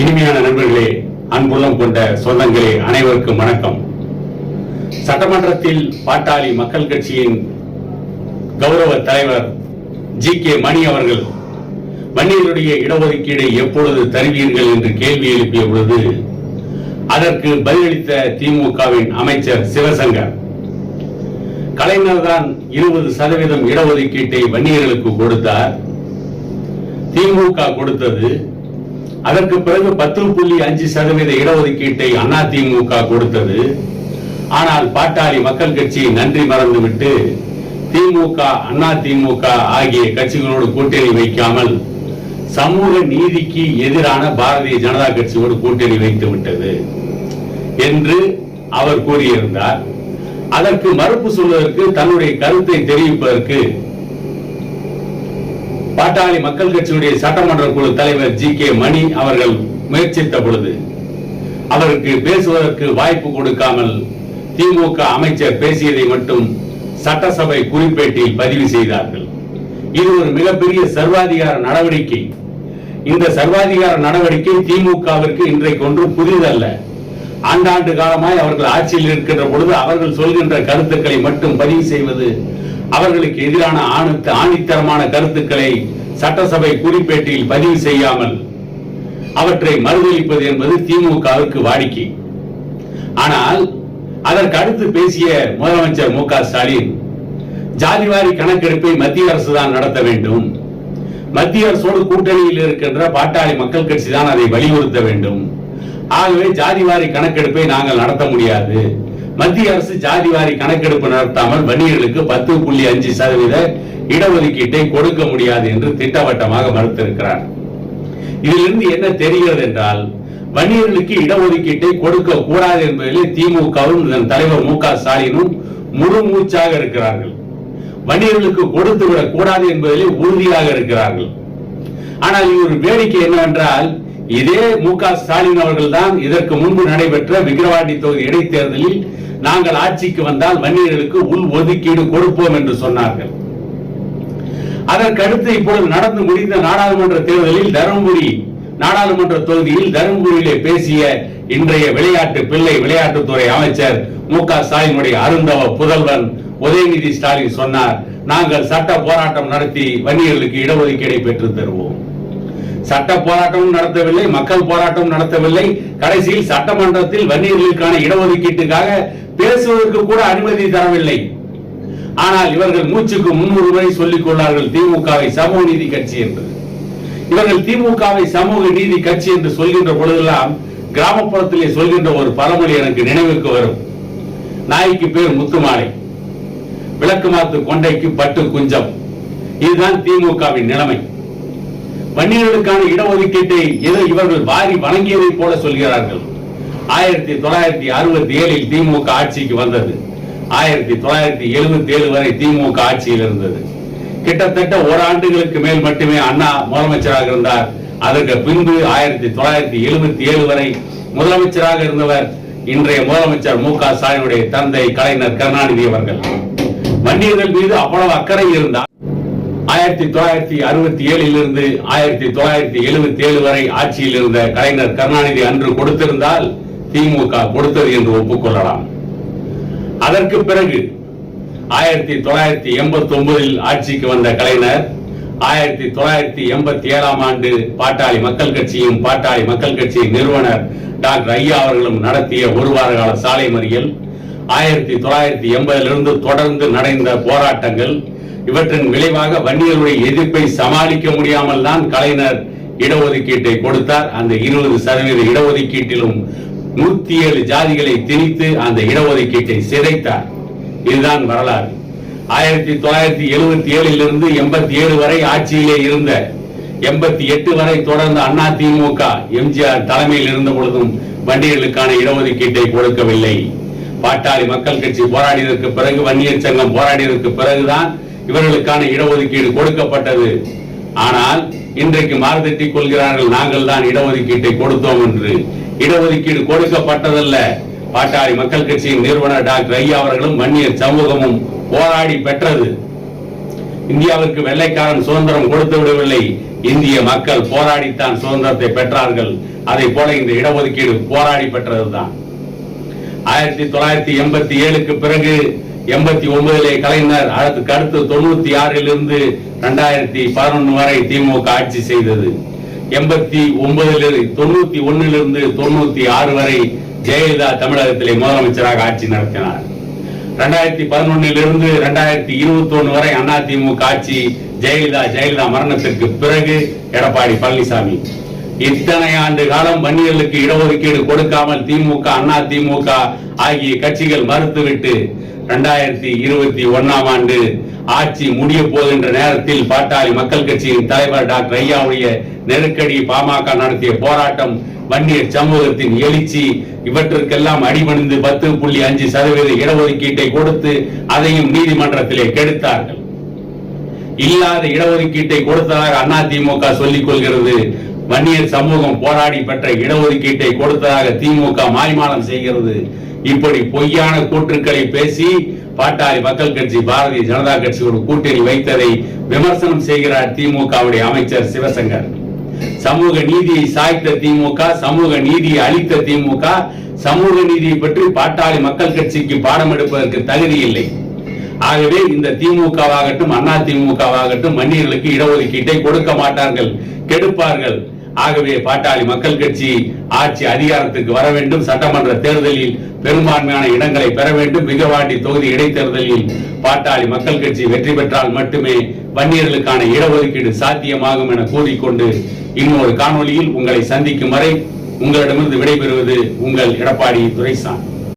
இனிமையான நண்பர்களே, அன்புள்ளம் கொண்ட சொந்தங்களே, அனைவருக்கும் வணக்கம். சட்டமன்றத்தில் பாட்டாளி மக்கள் கட்சியின் கௌரவ தலைவர் ஜி.கே. மணி அவர்கள் வன்னியருடைய இடஒதுக்கீடை எப்பொழுது தருவீர்கள் என்று கேள்வி எழுப்பிய பொழுது அதற்கு பதிலளித்த திமுகவின் அமைச்சர் சிவசங்கர், கலைஞர் தான் 20% இடஒதுக்கீட்டை வன்னியர்களுக்கு கொடுத்தார், திமுக கொடுத்தது. அதற்கு பிறகு 10.5% இடஒதுக்கீட்டை அதிமுக கொடுத்தது. ஆனால் பாட்டாளி மக்கள் கட்சியை நன்றி மறந்துவிட்டு திமுக, அதிமுக ஆகிய கட்சிகளோடு கூட்டணி வைக்காமல் சமூக நீதிக்கு எதிரான பாரதிய ஜனதா கட்சியோடு கூட்டணி வைத்து விட்டது என்று அவர் கூறியிருந்தார். அதற்கு மறுப்பு சொல்வதற்கு, தன்னுடைய கருத்தை தெரிவிப்பதற்கு பாட்டாளி மக்கள் கட்சியுடைய சட்டமன்ற குழு தலைவர் ஜி.கே. மணி அவர்கள் முயற்சித்த பொழுது அவருக்கு பேசுவதற்கு வாய்ப்பு கொடுக்காமல் திமுக அமைச்சர் பேசியதை மட்டும் சட்டசபை குறிப்பேட்டில் பதிவு செய்தார்கள். இது ஒரு மிகப்பெரிய சர்வாதிகார நடவடிக்கை. இந்த சர்வாதிகார நடவடிக்கை திமுகவிற்கு இன்றைக்கு ஒன்றும் புதிதல்ல. ஆண்டாண்டு காலமாய் அவர்கள் ஆட்சியில் இருக்கின்ற பொழுது அவர்கள் சொல்கின்ற கருத்துக்களை மட்டும் பதிவு செய்வது, அவர்களுக்கு எதிரான ஆணித்தரமான கருத்துக்களை சட்டசபை குறிப்பேட்டில் பதிவு செய்யாமல் அவற்றை மறுதளிப்பது என்பது திமுகவிற்கு வாடிக்கை. ஆனால் அதற்கு அடுத்து பேசிய முதலமைச்சர் மு.க. ஸ்டாலின், ஜாதிவாரி கணக்கெடுப்பை மத்திய அரசு தான் நடத்த வேண்டும், மத்திய அரசோடு கூட்டணியில் இருக்கின்ற பாட்டாளி மக்கள் கட்சி தான் அதை வலியுறுத்த வேண்டும், ஆகவே ஜாதிவாரி கணக்கெடுப்பை நாங்கள் நடத்த முடியாது, மத்திய அரசு ஜாதிவாரி கணக்கெடுப்பு நடத்தாமல் வன்னியர்களுக்கு 10.5% இடஒதுக்கீட்டை கொடுக்க முடியாது என்று திட்டவட்டமாக மறுத்திருக்கிறார். இதிலிருந்து என்ன தெரிகிறது என்றால், வன்னியர்களுக்கு இடஒதுக்கீட்டை கொடுக்க கூடாது என்பதிலே திமுகவும் இதன் தலைவர் மு.க. ஸ்டாலினும் முழு மூச்சாக இருக்கிறார்கள். வன்னியர்களுக்கு கொடுத்து விடக் கூடாது என்பதிலே உறுதியாக இருக்கிறார்கள். ஆனால் இது ஒரு வேடிக்கை என்னவென்றால், இதே மு.க. ஸ்டாலின் அவர்கள் தான் இதற்கு முன்பு நடைபெற்ற விக்கிரவாண்டி தொகுதி இடைத்தேர்தலில் நாங்கள் ஆட்சிக்கு வந்தால் வன்னியர்களுக்கு உள் ஒதுக்கீடு கொடுப்போம் என்று சொன்னார்கள். அதற்கடுத்து இப்பொழுது நடந்து முடிந்த நாடாளுமன்ற தேர்தலில் தருமபுரி நாடாளுமன்ற தொகுதியில் தருமபுரியிலே பேசிய இன்றைய விளையாட்டு பிள்ளை விளையாட்டுத்துறை அமைச்சர் மு.க. ஸ்டாலினுடைய அருந்தவ புதல்வன் உதயநிதி ஸ்டாலின் சொன்னார், நாங்கள் சட்ட போராட்டம் நடத்தி வன்னியர்களுக்கு இடஒதுக்கீடை பெற்று தருவோம். சட்ட போராட்டமும் நடத்தவில்லை, மக்கள் போராட்டம் நடத்தவில்லை, கடைசியில் சட்டமன்றத்தில் வன்னியர்களுக்கான இடஒதுக்கீட்டுக்காக பேசுவதற்கு கூட அனுமதி தரவில்லை. ஆனால் இவர்கள் மூச்சுக்கு 300 முறை சொல்லிக் கொள்ளார்கள் திமுகவை சமூக நீதி கட்சி என்று. இவர்கள் திமுகவை சமூக நீதி கட்சி என்று சொல்கின்ற பொழுதெல்லாம் கிராமப்புறத்திலே சொல்கின்ற ஒரு பழமொழி எனக்கு நினைவுக்கு வரும். நாய்க்கு பேர் முத்துமாலை, விளக்கு மாத்து கொண்டைக்கு பட்டு குஞ்சம். இதுதான் திமுகவின் நிலைமை. வன்னியர்களுக்கான இடஒதுக்கீட்டை ஏதோ இவர்கள் வாரி வழங்கியதை போல சொல்கிறார்கள். 1967 திமுக ஆட்சிக்கு வந்தது. 1977 வரை திமுக ஆட்சியில் இருந்தது. கிட்டத்தட்ட ஓராண்டுகளுக்கு மேல் மட்டுமே அண்ணா முதலமைச்சராக இருந்தார். அதற்கு பின்பு 1977 வரை முதலமைச்சராக இருந்தவர் இன்றைய முதலமைச்சர் மு.க. ஸ்டாலினுடைய தந்தை கலைஞர் கருணாநிதி அவர்கள். வன்னியர்கள் மீது அவ்வளவு அக்கறை இருந்தார். 1967 இருந்து 1977 வரை ஆட்சியில் இருந்த கலைஞர் கருணாநிதி அன்று கொடுத்திருந்தால் திமுக கொடுத்தது என்று ஒப்புக்கொள்ளலாம். அதற்கு பிறகு 1989 ஆட்சிக்கு வந்த கலைஞர் 1987 ஆண்டு பாட்டாளி மக்கள் கட்சியும் பாட்டாளி மக்கள் கட்சியின் நிறுவனர் டாக்டர் ஐயா அவர்களும் நடத்திய ஒரு வார கால சாலை மறியல், 1980 தொடர்ந்து நடந்த போராட்டங்கள், இவற்றின் விளைவாக வன்னியருடைய எதிர்ப்பை சமாளிக்க முடியாமல் தான் கலைஞர் இடஒதுக்கீட்டை கொடுத்தார். அந்த 20% இடஒதுக்கீட்டிலும் 107 ஜாதிகளை திணித்து அந்த இடஒதுக்கீட்டை சிதைத்தார். இதுதான் வரலாறு. 1977 இருந்து 87 வரை ஆட்சியிலே இருந்த 88 வரை தொடர்ந்த அதிமுக எம்ஜிஆர் தலைமையில் இருந்த பொழுதும் வன்னியர்களுக்கான இடஒதுக்கீட்டை கொடுக்கவில்லை. பாட்டாளி மக்கள் கட்சி போராடியதற்கு பிறகு, வன்னியர் சங்கம் போராடியதற்கு பிறகுதான் இவர்களுக்கான இடஒதுக்கீடு கொடுக்கப்பட்டது. ஆனால் இன்றைக்கு மாறுதட்டிக் கொள்கிறார்கள், நாங்கள் தான் இடஒதுக்கீட்டை கொடுத்தோம் என்று. இடஒதுக்கீடு கொடுக்கப்பட்டதல்ல, பாட்டாளி மக்கள் கட்சியின் நிறுவனர் டாக்டர் ஐயா அவர்களும் வன்னியர் சமூகமும் போராடி பெற்றது. இந்தியாவிற்கு வெள்ளைக்காரன் சுதந்திரம் கொடுத்து விடவில்லை, இந்திய மக்கள் போராடித்தான் சுதந்திரத்தை பெற்றார்கள். அதை போல இந்த இடஒதுக்கீடு போராடி பெற்றதுதான். 1987க்கு பிறகு 89 கலைஞர், அதுக்கு அடுத்து 96 2011 வரை திமுக ஆட்சி செய்தது. 91 96 வரை ஜெயலலிதா தமிழகத்திலே முதலமைச்சராக ஆட்சி நடத்தினார். 2011 2021 வரை அதிமுக ஆட்சி. ஜெயலலிதா மரணத்திற்கு பிறகு எடப்பாடி பழனிசாமி. இத்தனை ஆண்டு காலம் வன்னியர்களுக்கு இடஒதுக்கீடு கொடுக்காமல் திமுக அதிமுக ஆகிய கட்சிகள் மறுத்துவிட்டு 2021 ஆண்டு ஆட்சி முடிய போகின்ற நேரத்தில் பாட்டாளி மக்கள் கட்சியின் தலைவர் டாக்டர் ஐயாவுடைய நெருக்கடி, பாமக நடத்திய போராட்டம், வன்னியர் சமூகத்தின் எழுச்சி, இவற்றிற்கெல்லாம் அடிபணிந்து 10.5% இடஒதுக்கீட்டை கொடுத்து அதையும் நீதிமன்றத்திலே கெடுத்தார்கள். இல்லாத இடஒதுக்கீட்டை கொடுத்ததாக அதிமுக சொல்லிக் கொள்கிறது. வன்னியர் சமூகம் போராடி பெற்ற இடஒதுக்கீட்டை கொடுத்ததாக திமுக மாய்மாலம் செய்கிறது. இப்படி பொய்யான கூற்றுக்களை பேசி பாட்டாளி மக்கள் கட்சி பாரதிய ஜனதா கட்சியோடு கூட்டணி வைத்ததை விமர்சனம் செய்கிறார் திமுகவுடைய அமைச்சர் சிவசங்கர். சமூக நீதியை சாய்த்த திமுக, சமூக நீதியை அளித்த திமுக, சமூக நீதியை பற்றி பாட்டாளி மக்கள் கட்சிக்கு பாடம் எடுப்பதற்கு தகுதி இல்லை. ஆகவே இந்த திமுகவாகட்டும் அதிமுகவாகட்டும் வன்னியர்களுக்கு இடஒதுக்கீட்டை கொடுக்க மாட்டார்கள், கெடுப்பார்கள். ஆகவே பாட்டாளி மக்கள் கட்சி ஆட்சி அதிகாரத்துக்கு வர வேண்டும். சட்டமன்ற தேர்தலில் பெரும்பான்மையான இடங்களை பெற வேண்டும். விக்கிரவாண்டி தொகுதி இடைத்தேர்தலில் பாட்டாளி மக்கள் கட்சி வெற்றி பெற்றால் மட்டுமே வன்னியர்களுக்கான இடஒதுக்கீடு சாத்தியமாகும் என கூறிக்கொண்டு இன்னொரு காணொலியில் உங்களை சந்திக்கும் வரை உங்களிடமிருந்து விடைபெறுவது உங்கள் எடப்பாடி துரைசாமி.